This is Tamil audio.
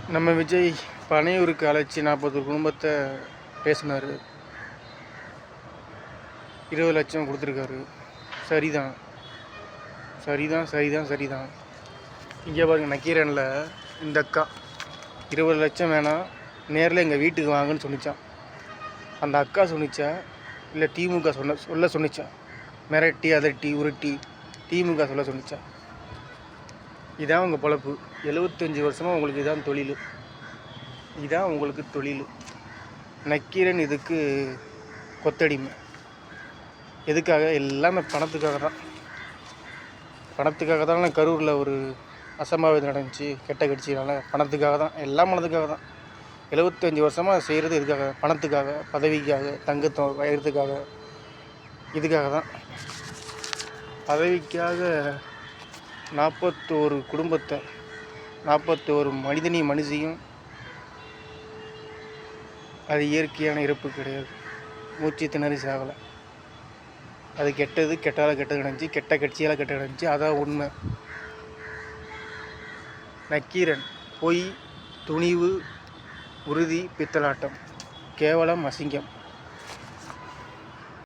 நம்ம விஜய் பனையூருக்கு அழைச்சி 40 குடும்பத்தை பேசினார். 20 லட்சம் கொடுத்துருக்காரு. சரிதான் சரிதான் சரிதான் சரிதான். இங்கே பாருங்க, நக்கீரனில் இந்த அக்கா 20 லட்சம் வேணாம், நேரில் எங்கள் வீட்டுக்கு வாங்கன்னு சொன்னிச்சான். அந்த அக்கா சொன்னிச்சா இல்லை திமுக சொல்ல சொன்னிச்சா? மிரட்டி அதட்டி உருட்டி திமுக சொல்ல சொன்னிச்சா? இதான் உங்கள் பொழப்பு. 75 வருஷமாக உங்களுக்கு இதான் தொழில். இதான் உங்களுக்கு தொழில். நக்கீரன் இதுக்கு கொத்தடிமை. எதுக்காக? எல்லாமே பணத்துக்காக தான். பணத்துக்காக தான் கரூரில் ஒரு அசம்பாவிதம் நடந்துச்சு, கெட்ட கட்சினால. பணத்துக்காக தான், எல்லாம் பணத்துக்காக தான். 75 வருஷமாக செய்கிறது இதுக்காக, பணத்துக்காக, பதவிக்காக, தங்கத்தை வயறதுக்காக, இதுக்காக தான். பதவிக்காக 41 குடும்பத்தை, 41 மனிதனையும் அது இயற்கையான இறப்பு கிடையாது. மூச்சு திணறி சாகலை. அது கெட்டது, கெட்டால் கெட்டது நடந்துச்சு, கெட்ட கட்சியால் கெட்ட நடந்துச்சு. அதான் உண்மை. நக்கீரன் பொய், துணிவு, உறுதி, பித்தலாட்டம், கேவலம், அசிங்கம்.